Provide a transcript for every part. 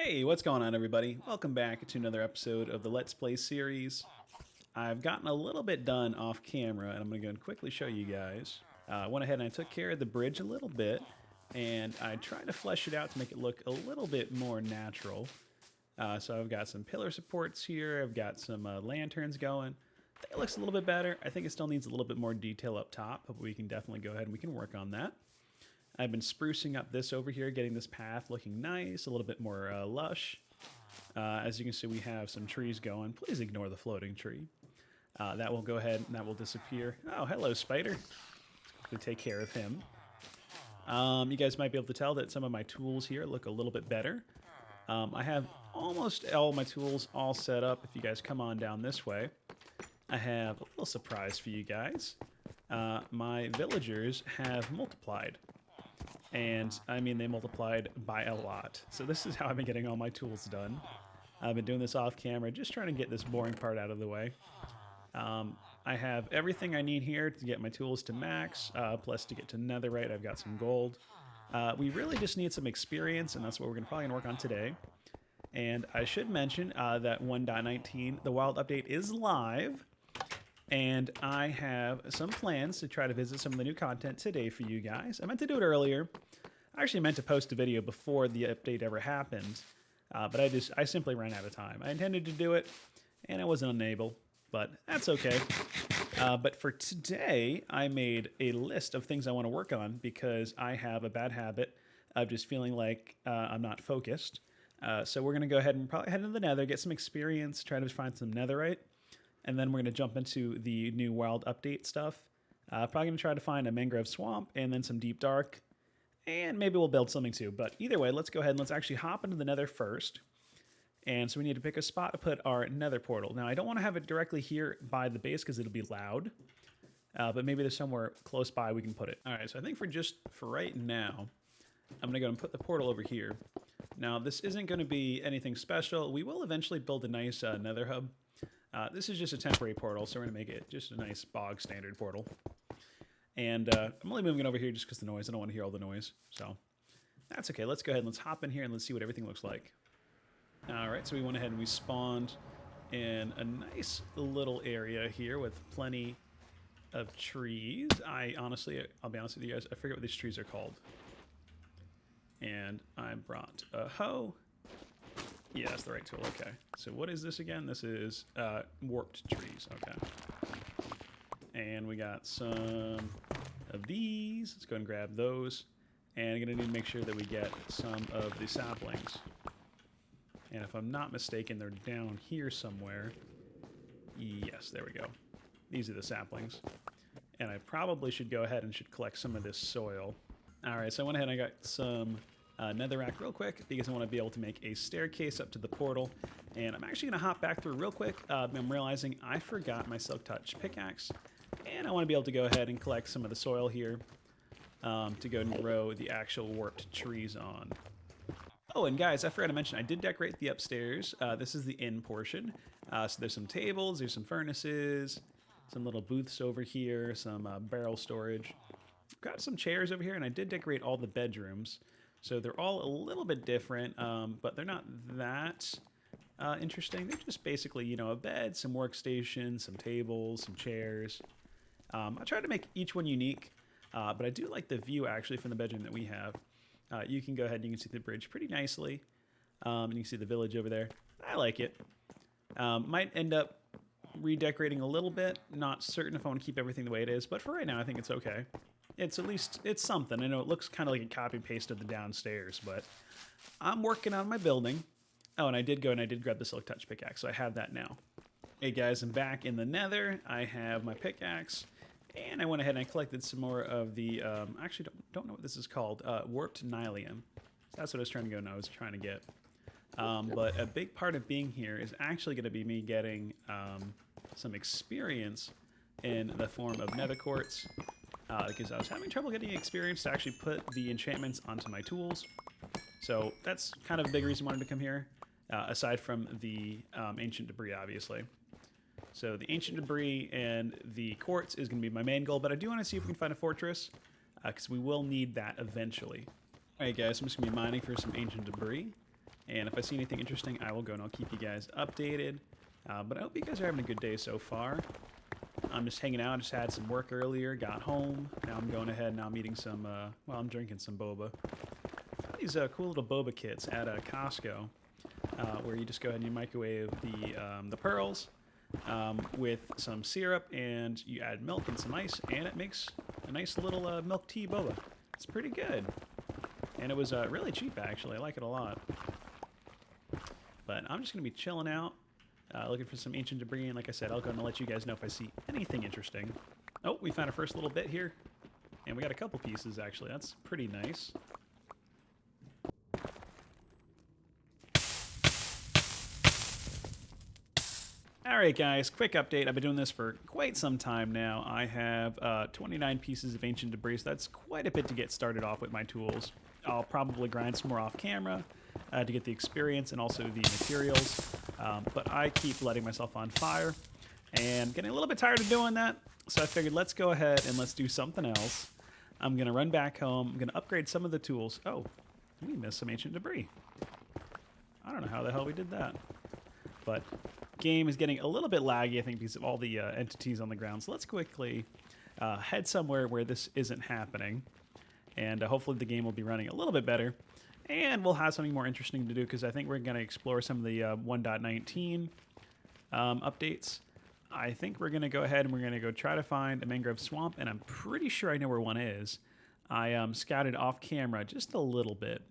Hey, what's going on, everybody? Welcome back to another episode of the Let's Play series. I've gotten a little bit done off camera, and I'm going to go and quickly show you guys. I went ahead and I took care of the bridge a little bit, and I tried to flesh it out to make it look a little bit more natural. So I've got some pillar supports here, I've got some lanterns going. I think it looks a little bit better. I think it still needs a little bit more detail up top, but we can definitely go ahead and we can work on that. I've been sprucing up this over here, getting this path looking nice, a little bit more lush. As you can see, we have some trees going. Please ignore the floating tree. That will go ahead and that will disappear. Oh, hello, spider. Let's quickly take care of him. You guys might be able to tell that some of my tools here look a little bit better. I have almost all my tools all set up. If you guys come on down this way, I have a little surprise for you guys. My villagers have multiplied. And, I mean, they multiplied by a lot. So this is how I've been getting all my tools done. I've been doing this off camera, just trying to get this boring part out of the way. I have everything I need here to get my tools to max, plus to get to netherite, I've got some gold. We really just need some experience, and that's what we're probably going to work on today. And I should mention that 1.19, the wild update is live. And I have some plans to try to visit some of the new content today for you guys. I meant to do it earlier. I actually meant to post a video before the update ever happened, but I simply ran out of time. I intended to do it, and I wasn't unable, but that's okay. But for today, I made a list of things I want to work on because I have a bad habit of just feeling like I'm not focused. So we're going to go ahead and probably head into the nether, get some experience, try to find some netherite. And then we're going to jump into the new wild update stuff. Probably going to try to find a mangrove swamp and then some deep dark. And maybe we'll build something too. But either way, let's go ahead and let's actually hop into the nether first. And so we need to pick a spot to put our nether portal. Now, I don't want to have it directly here by the base because it'll be loud. But maybe there's somewhere close by we can put it. All right, so I think for right now, I'm going to go and put the portal over here. Now, this isn't going to be anything special. We will eventually build a nice nether hub. This is just a temporary portal, so we're going to make it just a nice bog standard portal. And I'm only moving it over here just because the noise. I don't want to hear all the noise. So that's okay. Let's go ahead and let's hop in here and let's see what everything looks like. All right, so we went ahead and we spawned in a nice little area here with plenty of trees. I'll be honest with you guys, I forget what these trees are called. And I brought a hoe. Yeah, that's the right tool. Okay. So what is this again? This is warped trees. Okay. And we got some of these. Let's go and grab those. And I'm going to need to make sure that we get some of the saplings. And if I'm not mistaken, they're down here somewhere. Yes, there we go. These are the saplings. And I probably should go ahead and should collect some of this soil. All right, so I went ahead and I got some netherrack real quick because I want to be able to make a staircase up to the portal. And I'm actually going to hop back through real quick. I'm realizing I forgot my silk touch pickaxe. And I want to be able to go ahead and collect some of the soil here to go and grow the actual warped trees on. Oh, and guys, I forgot to mention, I did decorate the upstairs. This is the inn portion. So there's some tables, there's some furnaces, some little booths over here, some barrel storage. Got some chairs over here, and I did decorate all the bedrooms. So they're all a little bit different, but they're not that interesting. They're just basically, you know, a bed, some workstations, some tables, some chairs. I tried to make each one unique, but I do like the view, actually, from the bedroom that we have. You can go ahead and you can see the bridge pretty nicely. And you can see the village over there. I like it. Might end up redecorating a little bit. Not certain if I want to keep everything the way it is, but for right now, I think it's okay. It's at least, it's something. I know it looks kind of like a copy and paste of the downstairs, but I'm working on my building. Oh, and I did go and I did grab the silk touch pickaxe, so I have that now. Hey guys, I'm back in the nether. I have my pickaxe, and I went ahead and I collected some more of the, actually don't know what this is called, warped nylium. That's what I was trying to go and I was trying to get. But a big part of being here is actually going to be me getting some experience in the form of nether quartz. Because I was having trouble getting experience to actually put the enchantments onto my tools. So that's kind of a big reason I wanted to come here, aside from the ancient debris, obviously. So the ancient debris and the quartz is going to be my main goal, but I do want to see if we can find a fortress, because we will need that eventually. Alright guys, I'm just going to be mining for some ancient debris. And if I see anything interesting, I will go and I'll keep you guys updated. But I hope you guys are having a good day so far. I'm just hanging out. Just had some work earlier. Got home. Now I'm going ahead. Now I'm eating some. Well, I'm drinking some boba. Found these cool little boba kits at Costco, where you just go ahead and you microwave the pearls with some syrup, and you add milk and some ice, and it makes a nice little milk tea boba. It's pretty good, and it was really cheap actually. I like it a lot. But I'm just gonna be chilling out. Looking for some ancient debris, and like I said, I'll go and let you guys know if I see anything interesting. Oh, we found our first little bit here, and we got a couple pieces actually. That's pretty nice. Alright guys, quick update. I've been doing this for quite some time now. I have 29 pieces of ancient debris, so that's quite a bit to get started off with my tools. I'll probably grind some more off camera to get the experience and also the materials. But I keep letting myself on fire and getting a little bit tired of doing that. So I figured let's go ahead and let's do something else. I'm going to run back home. I'm going to upgrade some of the tools. Oh, we missed some ancient debris. I don't know how the hell we did that. But game is getting a little bit laggy, I think, because of all the entities on the ground. So let's quickly head somewhere where this isn't happening. And hopefully the game will be running a little bit better. And we'll have something more interesting to do, because I think we're going to explore some of the 1.19 updates. I think we're going to go ahead and we're going to go try to find a mangrove swamp, and I'm pretty sure I know where one is. I scouted off camera just a little bit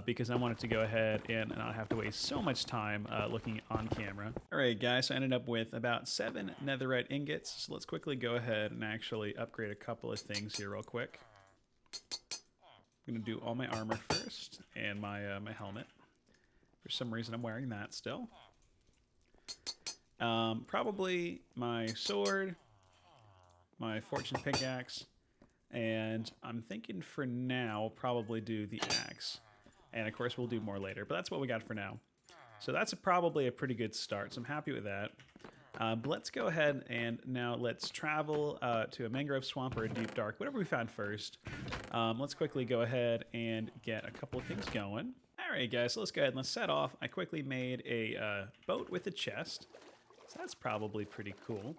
because I wanted to go ahead and not have to waste so much time looking on camera. All right, guys, so I ended up with about 7 netherite ingots. So let's quickly go ahead and actually upgrade a couple of things here real quick. I'm going to do all my armor first, and my helmet. For some reason, I'm wearing that still. Probably my sword, my fortune pickaxe, and I'm thinking for now, I'll probably do the axe. And of course, we'll do more later, but that's what we got for now. So that's probably a pretty good start, so I'm happy with that. But let's go ahead and now let's travel to a mangrove swamp or a deep dark, whatever we found first. Let's quickly go ahead and get a couple of things going. All right, guys, so let's go ahead and let's set off. I quickly made a boat with a chest, so that's probably pretty cool.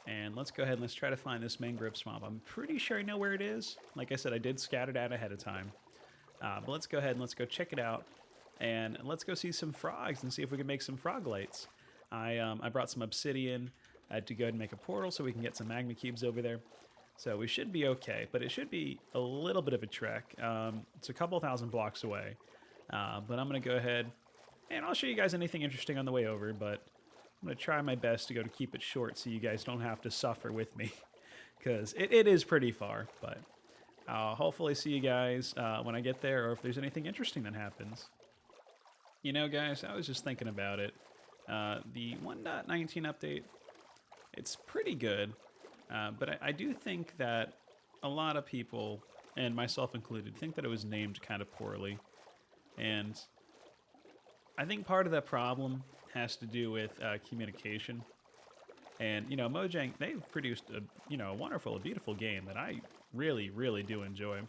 And let's go ahead and let's try to find this mangrove swamp. I'm pretty sure I know where it is. Like I said, I did scout it out ahead of time. But let's go ahead and let's go check it out. And let's go see some frogs and see if we can make some frog lights. I brought some obsidian to go ahead and make a portal so we can get some magma cubes over there. So we should be okay, but it should be a little bit of a trek. It's a couple thousand blocks away. But I'm going to go ahead and I'll show you guys anything interesting on the way over, but I'm going to try my best to keep it short so you guys don't have to suffer with me, because it is pretty far. But I'll hopefully see you guys when I get there, or if there's anything interesting that happens. You know, guys, I was just thinking about it. The 1.19 update, it's pretty good, but I do think that a lot of people, and myself included, think that it was named kind of poorly. And I think part of that problem has to do with communication. And, you know, Mojang, they've produced a wonderful, a beautiful game that I really, really do enjoy.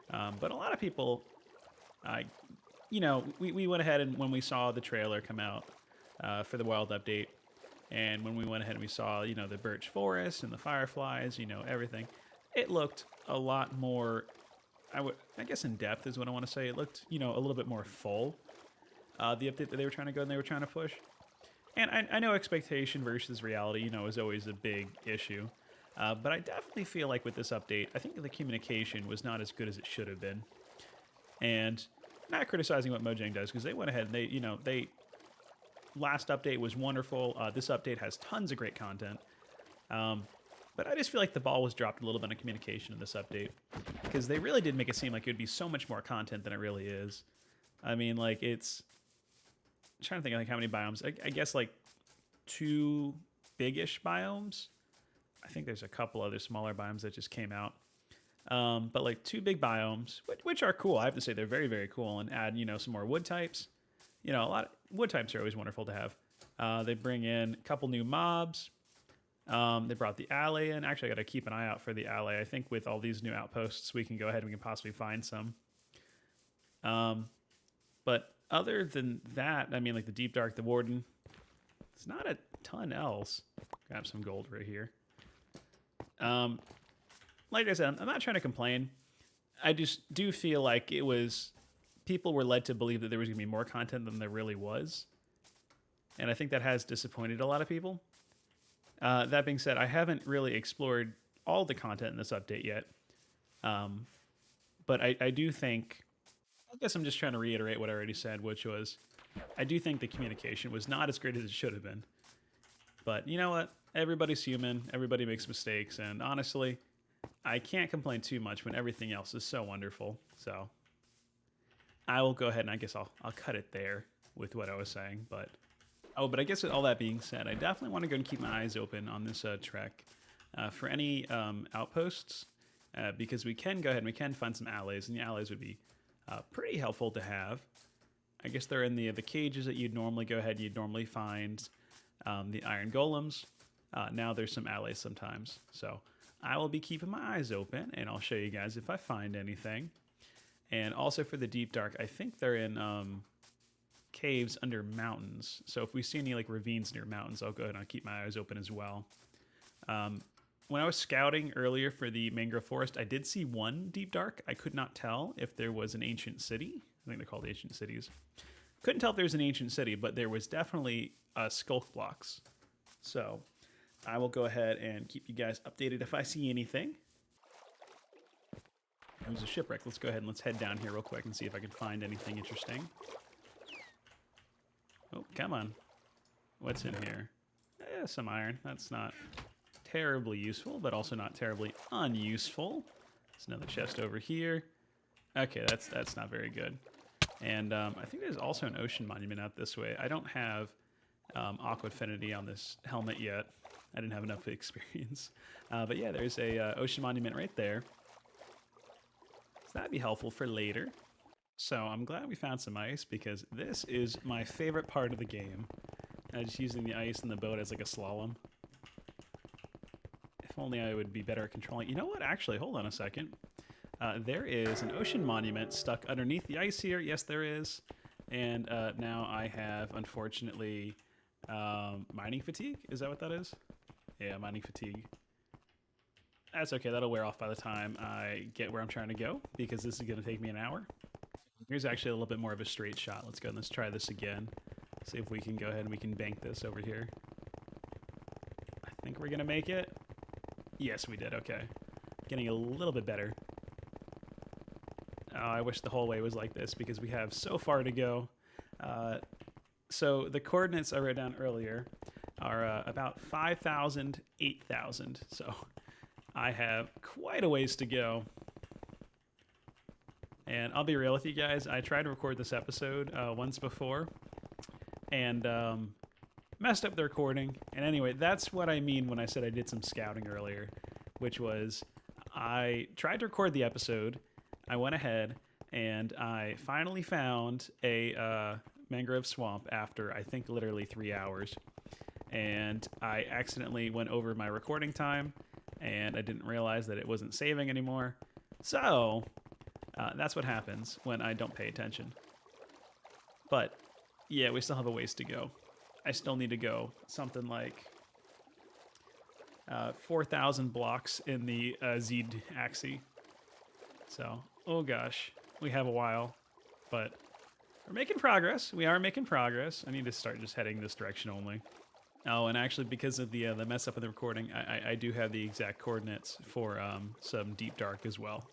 But a lot of people, we went ahead and when we saw the trailer come out for the Wild update, and when we went ahead and we saw, the birch forest and the fireflies, everything, it looked a lot more, I guess in depth is what I want to say. It looked, a little bit more full, the update that they were trying to go and they were trying to push. And I know expectation versus reality, is always a big issue. But I definitely feel like with this update, I think the communication was not as good as it should have been. And not criticizing what Mojang does, because they went ahead and they last update was wonderful. This update has tons of great content. But I just feel like the ball was dropped a little bit in communication in this update, because they really did make it seem like it would be so much more content than it really is. I mean, like, I'm trying to think how many biomes. I guess like 2 big-ish biomes. I think there's a couple other smaller biomes that just came out. But like 2 big biomes, which are cool. I have to say they're very, very cool. And add, some more wood types. A lot of wood types are always wonderful to have. They bring in a couple new mobs. They brought the alley in. Actually, I got to keep an eye out for the alley. I think with all these new outposts, we can go ahead and we can possibly find some. But other than that, I mean, like the Deep Dark, the Warden, it's not a ton else. Grab some gold right here. Like I said, I'm not trying to complain. I just do feel like people were led to believe that there was going to be more content than there really was. And I think that has disappointed a lot of people. That being said, I haven't really explored all the content in this update yet. But I do think, I guess I'm just trying to reiterate what I already said, which was, I do think the communication was not as great as it should have been. But you know what? Everybody's human. Everybody makes mistakes. And honestly, I can't complain too much when everything else is so wonderful. So I will go ahead and I guess I'll cut it there with what I was saying. But I guess with all that being said, I definitely want to go and keep my eyes open on this trek for any outposts because we can go ahead and we can find some allies, and the allies would be pretty helpful to have. I guess they're in the cages that you'd normally go ahead and you'd normally find the iron golems. Now there's some allies sometimes. So I will be keeping my eyes open, and I'll show you guys if I find anything. And also for the Deep Dark, I think they're in caves under mountains. So if we see any like ravines near mountains, I'll go ahead and I'll keep my eyes open as well. When I was scouting earlier for the Mangrove Forest, I did see one Deep Dark. I could not tell if there was an ancient city. I think they're called ancient cities. Couldn't tell if there was an ancient city, but there was definitely skulk blocks. So I will go ahead and keep you guys updated if I see anything. There's a shipwreck. Let's go ahead and let's head down here real quick and see if I can find anything interesting. Oh, come on. What's in here? Some iron. That's not terribly useful, but also not terribly unuseful. There's another chest over here. Okay, that's not very good. And I think there's also an ocean monument out this way. I don't have aqua affinity on this helmet yet. I didn't have enough experience. But yeah, there's a ocean monument right there. So that'd be helpful for later. So I'm glad we found some ice because this is my favorite part of the game. Just using the ice in the boat as like a slalom. If only I would be better at controlling. You know what? Actually, hold on a second. There is an ocean monument stuck underneath the ice here. Yes, there is. And now I have, unfortunately, mining fatigue. Is that what that is? Yeah, mining fatigue. That's okay. That'll wear off by the time I get where I'm trying to go because this is going to take me an hour. Here's actually a little bit more of a straight shot. Let's go and let's try this again. See if we can go ahead and we can bank this over here. I think we're going to make it. Yes, we did. Okay. Getting a little bit better. Oh, I wish the whole way was like this because we have so far to go. So the coordinates I wrote down earlier are about 5,000, 8,000. So I have quite a ways to go. And I'll be real with you guys. I tried to record this episode once before and messed up the recording. And anyway, that's what I mean when I said I did some scouting earlier, which was I tried to record the episode. I went ahead and I finally found a mangrove swamp after I think literally 3 hours. And I accidentally went over my recording time and I didn't realize that it wasn't saving anymore. So that's what happens when I don't pay attention. But yeah, we still have a ways to go. I still need to go something like 4,000 blocks in the Z axis. So, oh gosh, we have a while, but we're making progress. We are making progress. I need to start just heading this direction only. Oh, and actually, because of the mess up in the recording, I do have the exact coordinates for some Deep Dark as well.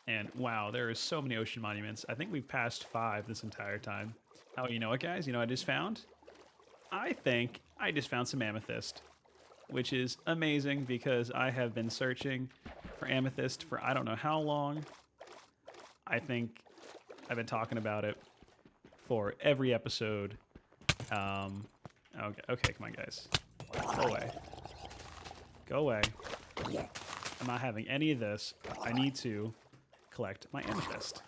And wow, there are so many ocean monuments. I think we've passed 5 this entire time. Oh, you know what, guys? You know what I just found? I think I just found some amethyst, which is amazing because I have been searching for amethyst for I don't know how long. I think I've been talking about it for every episode. Okay, come on, guys. Go away. Go away. I'm not having any of this. I need to collect my amethyst.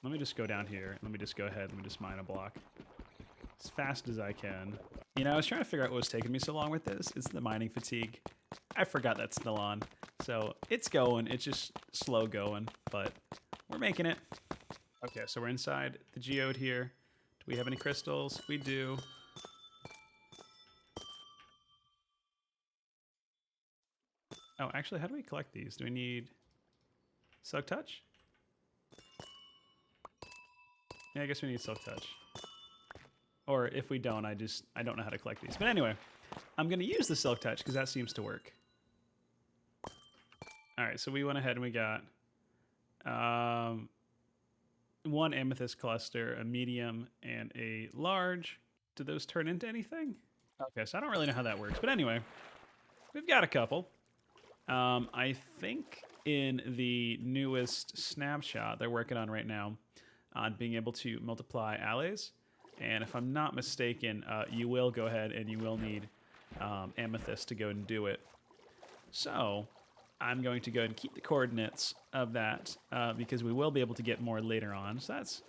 Let me just go down here. Let me just go ahead. Let me just mine a block as fast as I can. You know, I was trying to figure out what was taking me so long with this. It's the mining fatigue. I forgot that's still on. So it's going. It's just slow going, but we're making it. Okay, so we're inside the geode here. Do we have any crystals? We do. Oh, actually, how do we collect these? Do we need Silk Touch? Yeah, I guess we need Silk Touch. Or if we don't, I don't know how to collect these. But anyway, I'm going to use the Silk Touch because that seems to work. All right, so we went ahead and we got one amethyst cluster, a medium, and a large. Do those turn into anything? Okay, so I don't really know how that works. But anyway, we've got a couple. I think in the newest snapshot they're working on right now on being able to multiply alloys. And if I'm not mistaken, you will go ahead and you will need amethyst to go and do it. So I'm going to go ahead and keep the coordinates of that because we will be able to get more later on. So that's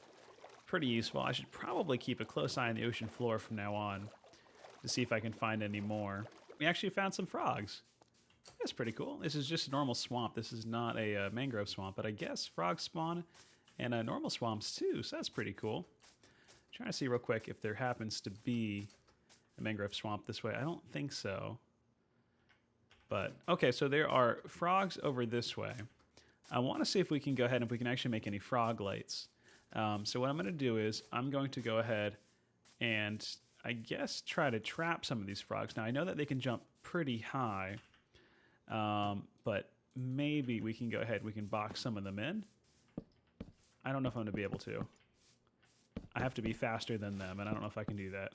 pretty useful. I should probably keep a close eye on the ocean floor from now on to see if I can find any more. We actually found some frogs. That's pretty cool. This is just a normal swamp. This is not a mangrove swamp, but I guess frogs spawn in normal swamps too, so that's pretty cool. Trying to see real quick if there happens to be a mangrove swamp this way. I don't think so. But, okay, so there are frogs over this way. I want to see if we can go ahead and if we can actually make any frog lights. So what I'm going to do is I'm going to go ahead and I guess try to trap some of these frogs. Now, I know that they can jump pretty high. But maybe we can go ahead, we can box some of them in. I don't know if I'm going to be able to. I have to be faster than them, and I don't know if I can do that.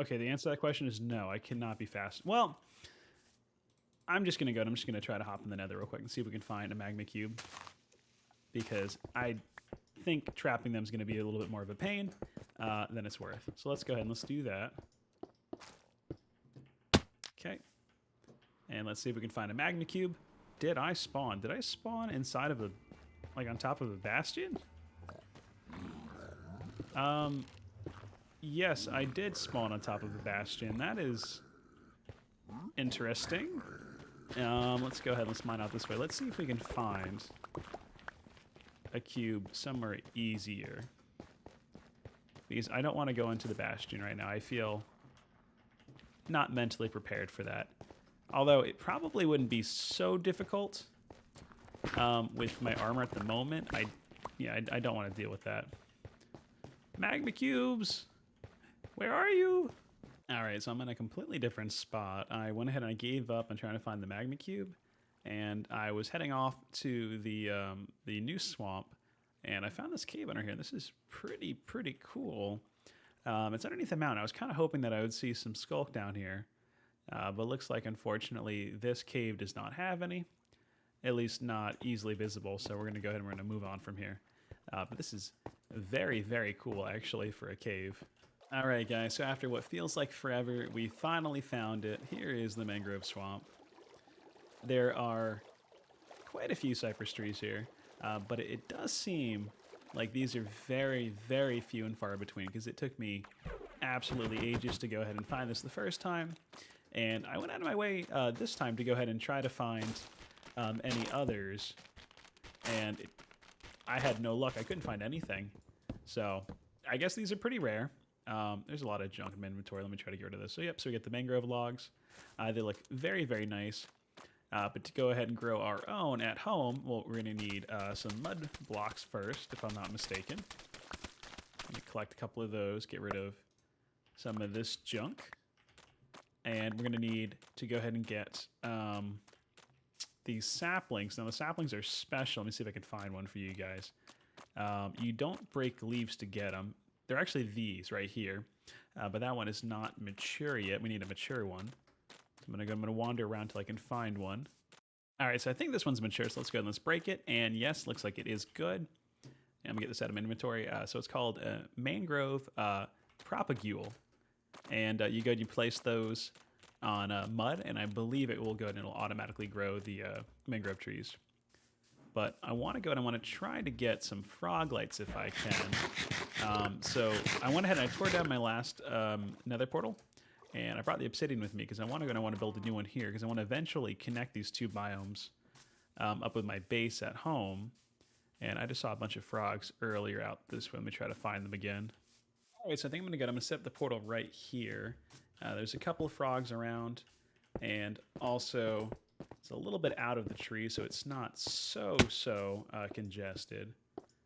Okay, the answer to that question is no, I cannot be fast. Well, I'm just going to try to hop in the nether real quick and see if we can find a magma cube. Because I think trapping them is going to be a little bit more of a pain than it's worth. So let's go ahead and let's do that. Okay. And let's see if we can find a magma cube. Did I spawn? Did I spawn inside of a, like on top of a bastion? Yes, I did spawn on top of a bastion. That is interesting. Let's go ahead, let's mine out this way. Let's see if we can find a cube somewhere easier. Because I don't want to go into the bastion right now. I feel not mentally prepared for that. Although it probably wouldn't be so difficult with my armor at the moment. I don't want to deal with that. Magma cubes! Where are you? Alright, so I'm in a completely different spot. I went ahead and I gave up on trying to find the magma cube. And I was heading off to the new swamp. And I found this cave under here. This is pretty cool. It's underneath the mountain. I was kind of hoping that I would see some skulk down here. But looks like, unfortunately, this cave does not have any. At least not easily visible. So we're going to go ahead and we're going to move on from here. But this is very cool, actually, for a cave. All right, guys. So after what feels like forever, we finally found it. Here is the Mangrove Swamp. There are quite a few cypress trees here. But it does seem like these are very few and far between, because it took me absolutely ages to go ahead and find this the first time. And I went out of my way this time to go ahead and try to find any others. And I had no luck. I couldn't find anything. So I guess these are pretty rare. There's a lot of junk in my inventory. Let me try to get rid of this. So yep, so we get the mangrove logs. They look very nice. But to go ahead and grow our own at home, well, we're going to need some mud blocks first, if I'm not mistaken. Let me collect a couple of those, get rid of some of this junk. And we're going to need to go ahead and get these saplings. Now, the saplings are special. Let me see if I can find one for you guys. You don't break leaves to get them. They're actually these right here. But that one is not mature yet. We need a mature one. I'm gonna wander around till I can find one. All right, so I think this one's mature, so let's go ahead and let's break it. And yes, looks like it is good. And I'm gonna get this out of my inventory. So it's called Mangrove Propagule. And you go and you place those on mud, and I believe it will go and it'll automatically grow the mangrove trees. But I want to go and I want to try to get some frog lights if I can. So I went ahead and I tore down my last nether portal. And I brought the obsidian with me because I want to go and I want to build a new one here because I want to eventually connect these two biomes up with my base at home. And I just saw a bunch of frogs earlier out this way. Let me try to find them again. All right, so I think I'm going to set up the portal right here. There's a couple of frogs around, and also it's a little bit out of the tree, so it's not so congested.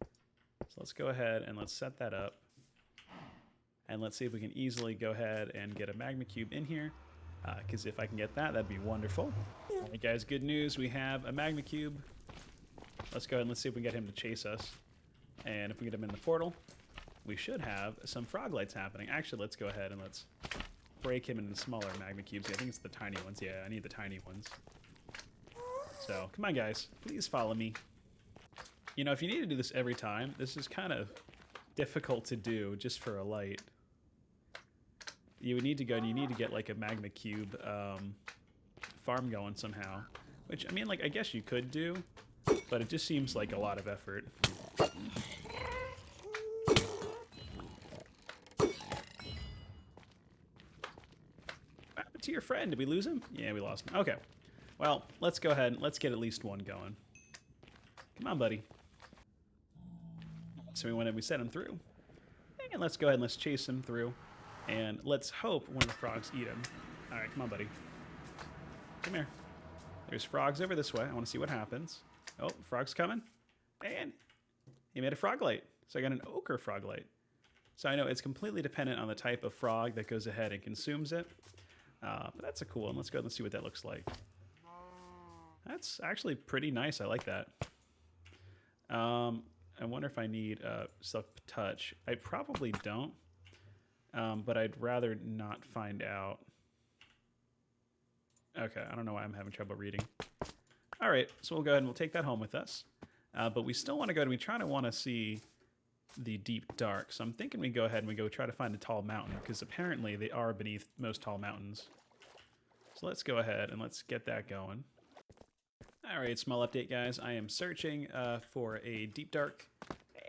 So let's go ahead and let's set that up. And let's see if we can easily go ahead and get a magma cube in here. Because if I can get that, that'd be wonderful. All right, guys, good news. We have a magma cube. Let's go ahead and let's see if we can get him to chase us. And if we get him in the portal, we should have some frog lights happening. Actually, let's go ahead and let's break him into smaller magma cubes. Yeah, I think it's the tiny ones. Yeah, I need the tiny ones. So, come on, guys. Please follow me. You know, if you need to do this every time, this is kind of difficult to do just for a light. You would need to go and you need to get like a magma cube farm going somehow. Which, I mean, like, I guess you could do, but it just seems like a lot of effort. What happened to your friend? Did we lose him? Yeah, we lost him. Okay. Well, let's go ahead and let's get at least one going. Come on, buddy. So we set him through. And let's go ahead and let's chase him through. And let's hope one of the frogs eat him. All right, come on, buddy. Come here. There's frogs over this way. I want to see what happens. Oh, frog's coming. And he made a frog light. So I got an ochre frog light. So I know it's completely dependent on the type of frog that goes ahead and consumes it. But that's a cool one. Let's go ahead and see what that looks like. That's actually pretty nice. I like that. I wonder if I need self-touch. I probably don't. But I'd rather not find out. Okay, I don't know why I'm having trouble reading. All right, so we'll go ahead and we'll take that home with us. But we still want to go and we try to want to see the deep dark. So I'm thinking we go ahead and we go try to find a tall mountain because apparently they are beneath most tall mountains. So let's go ahead and let's get that going. All right, small update, guys. I am searching for a deep dark,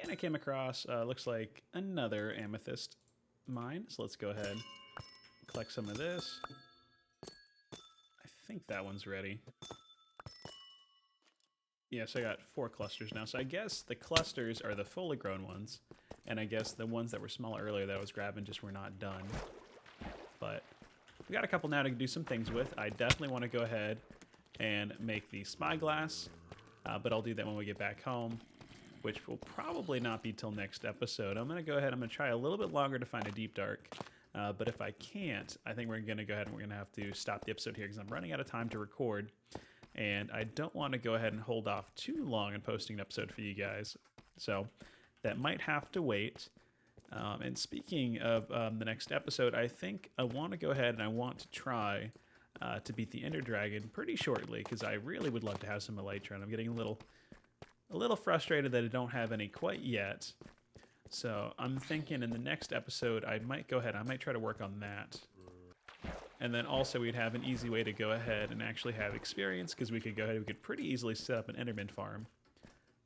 and I came across looks like another amethyst mine. So let's go ahead and collect some of this. I think that one's ready. Yeah, so I got 4 clusters now. So I guess the clusters are the fully grown ones, and I guess the ones that were small earlier that I was grabbing just were not done. But we got a couple now to do some things with. I definitely want to go ahead and make the spyglass, but I'll do that when we get back home, which will probably not be till next episode. I'm going to go ahead, I'm going to try a little bit longer to find a deep dark, but if I can't, I think we're going to go ahead and we're going to have to stop the episode here because I'm running out of time to record, and I don't want to go ahead and hold off too long in posting an episode for you guys, so that might have to wait. And speaking of the next episode, I think I want to go ahead and I want to try to beat the Ender Dragon pretty shortly because I really would love to have some Elytra. I'm getting a little frustrated that I don't have any quite yet. So I'm thinking in the next episode I might go ahead. I might try to work on that. And then also we'd have an easy way to go ahead and actually have experience because we could go ahead. We could pretty easily set up an Enderman farm,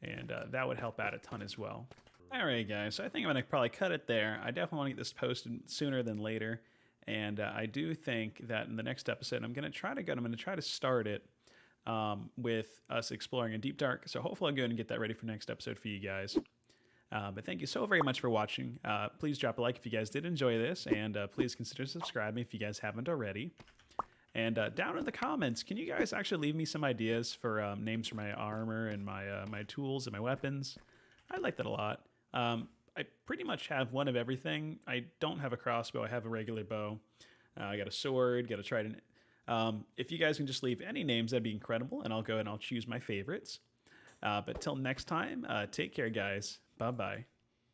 and that would help out a ton as well. All right, guys. So I think I'm gonna probably cut it there. I definitely want to get this posted sooner than later. And I do think that in the next episode, I'm going to try to start it with us exploring a deep dark. So hopefully I'll go and get that ready for next episode for you guys. But thank you so very much for watching. Please drop a like if you guys did enjoy this, and please consider subscribing if you guys haven't already. And down in the comments, can you guys actually leave me some ideas for names for my armor and my tools and my weapons? I like that a lot. I pretty much have one of everything. I don't have a crossbow. I have a regular bow. I got a sword, got a trident. If you guys can just leave any names, that'd be incredible, and I'll go and I'll choose my favorites. But till next time, take care, guys. Bye-bye.